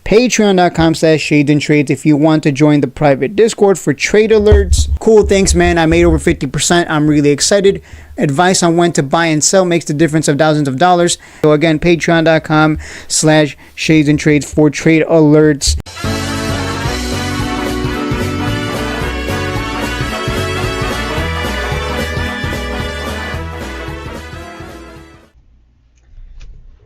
Patreon.com/shadesandtrades if you want to join the private Discord for trade alerts. Cool, thanks, man. I made over 50%. I'm really excited. Advice on when to buy and sell makes the difference of thousands of dollars. So again, patreon.com/shadesandtrades for trade alerts.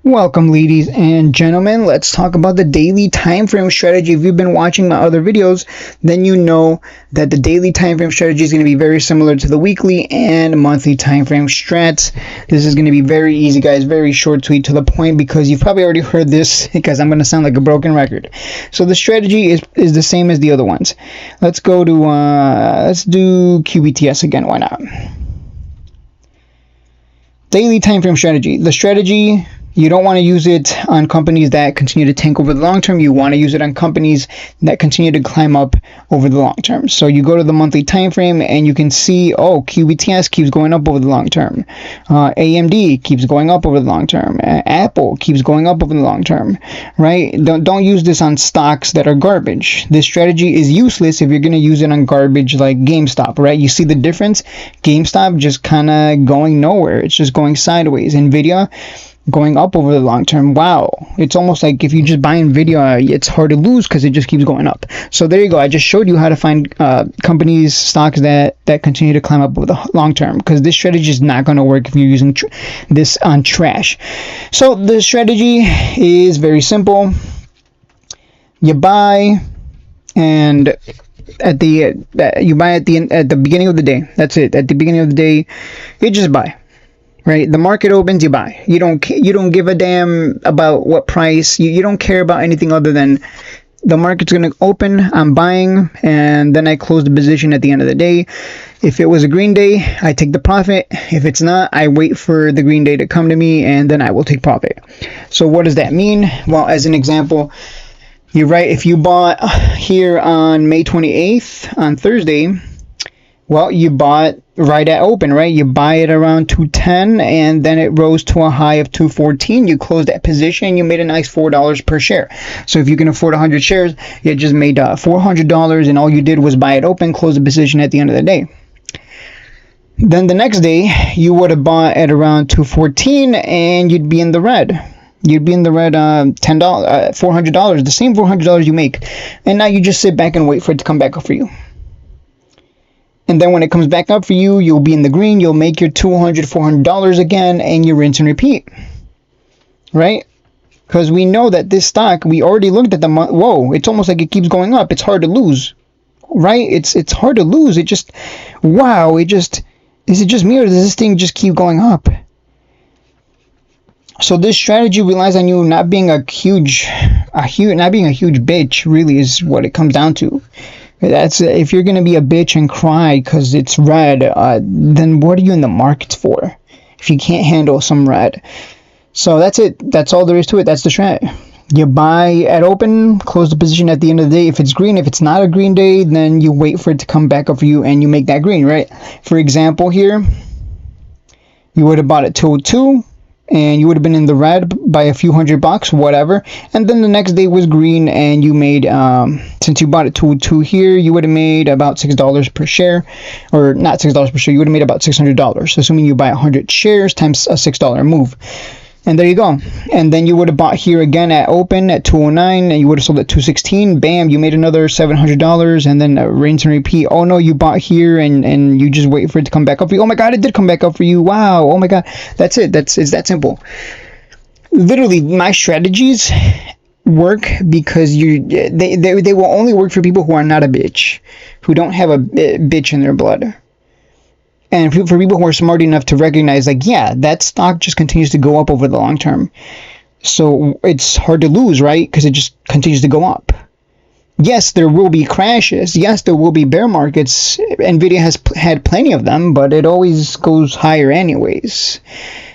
Welcome, ladies and gentlemen. Let's talk about the daily time frame strategy. If you've been watching my other videos, then you know that the daily time frame strategy is going to be very similar to the weekly and monthly time frame strats. This is going to be very easy, guys, very short, sweet, to the point, because you've probably already heard this because I'm going to sound like a broken record. So the strategy is the same as the other ones. Let's go to let's do QBTS again. Why not? Daily time frame strategy. The strategy, you don't want to use it on companies that continue to tank over the long term. You want to use it on companies that continue to climb up over the long term. So you go to the monthly time frame and you can see, oh, QBTS keeps going up over the long term. AMD keeps going up over the long term. Apple keeps going up over the long term, right? Don't use this on stocks that are garbage. This strategy is useless if you're going to use it on garbage like GameStop, right? You see the difference? GameStop just kind of going nowhere. It's just going sideways. Nvidia going up over the long term. Wow, it's almost like if you just buy Nvidia, it's hard to lose because it just keeps going up. So there you go. I just showed you how to find companies, stocks that continue to climb up over the long term, because this strategy is not going to work if you're using this on trash. So the strategy is very simple. You buy and at the beginning of the day. That's it. At the beginning of the day, you just buy. Right, the market opens, you buy. You don't give a damn about what price. You don't care about anything other than the market's going to open, I'm buying, and then I close the position at the end of the day. If it was a green day, I take the profit. If it's not, I wait for the green day to come to me, and then I will take profit. So what does that mean? Well, as an example, you're right. If you bought here on May 28th on Thursday, well, you bought right at open, right? You buy it around 210, and then it rose to a high of 214. You closed that position, you made a nice $4 per share. So if you can afford 100 shares, you just made $400, and all you did was buy it open, close the position at the end of the day. Then the next day, you would have bought at around 214, and you'd be in the red. You'd be in the red, $400, the same $400 you make. And now you just sit back and wait for it to come back up for you. And then when it comes back up for you, you'll be in the green. You'll make your $200, $400 again, and you rinse and repeat, right? Because we know that this stock, we already looked at the whoa, it's almost like it keeps going up. It's hard to lose, right? It's hard to lose. It just, wow, is it just me, or does this thing just keep going up? So this strategy relies on you not being a huge bitch, really, is what it comes down to. That's if you're going to be a bitch and cry because it's red, then what are you in the market for if you can't handle some red? So that's it. That's all there is to it. That's the strat. You buy at open, close the position at the end of the day. If it's green, if it's not a green day, then you wait for it to come back up for you and you make that green, right? For example, here, you would have bought at 202. And you would have been in the red by a few $100, whatever. And then the next day was green, and you made, since you bought it 202 here, you would have made about $6 per share, or not $6 per share. You would have made about $600, assuming you buy 100 shares times a $6 move. And there you go. And then you would have bought here again at open at 209, and you would have sold at 216. Bam, you made another $700, and then rinse and repeat. Oh no, you bought here, and you just wait for it to come back up for you. Oh my God, it did come back up for you. Wow. Oh my God. That's it. It's that simple. Literally, my strategies work because they will only work for people who are not a bitch, who don't have a bitch in their blood. And for people who are smart enough to recognize, like, yeah, that stock just continues to go up over the long term. So it's hard to lose, right? Because it just continues to go up. Yes, there will be crashes. Yes, there will be bear markets. Nvidia has had plenty of them, but it always goes higher anyways.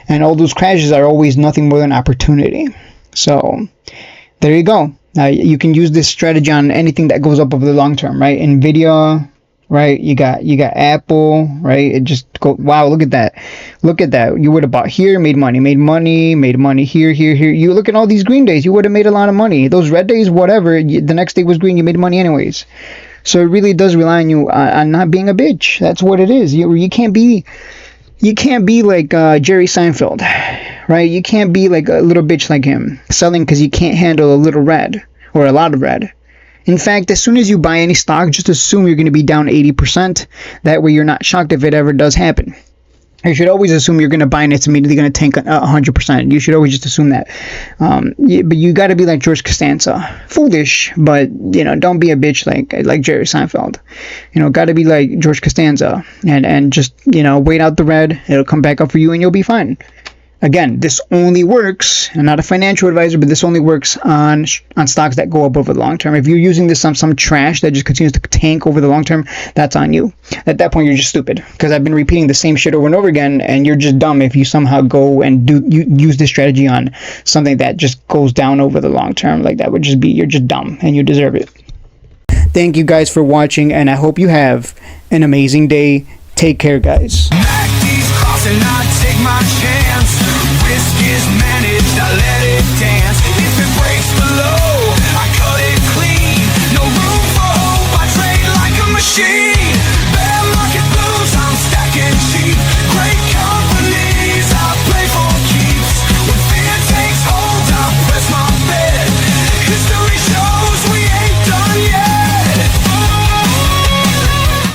And all those crashes are always nothing more than opportunity. So there you go. You can use this strategy on anything that goes up over the long term, right? Nvidia, right? You got Apple, right? It just go, wow, look at that. Look at that. You would have bought here, made money here, here, here. You look at all these green days, you would have made a lot of money. Those red days, whatever, the next day was green, you made money anyways. So it really does rely on you on not being a bitch. That's what it is. You can't be like Jerry Seinfeld, right? You can't be like a little bitch like him, selling because you can't handle a little red or a lot of red. In fact, as soon as you buy any stock, just assume you're going to be down 80%. That way you're not shocked if it ever does happen. You should always assume you're going to buy and it's immediately going to tank 100%. You should always just assume that. But you got to be like George Costanza. Foolish, but, don't be a bitch like Jerry Seinfeld. Got to be like George Costanza. And just, wait out the red. It'll come back up for you and you'll be fine. Again, this only works, I'm not a financial advisor, but this only works on stocks that go up over the long term. If you're using this on some trash that just continues to tank over the long term, that's on you. At that point, you're just stupid, because I've been repeating the same shit over and over again, and you're just dumb if you somehow go and use this strategy on something that just goes down over the long term. Like, that would just be, you're just dumb, and you deserve it. Thank you guys for watching, and I hope you have an amazing day. Take care, guys. Risk is managed, I let it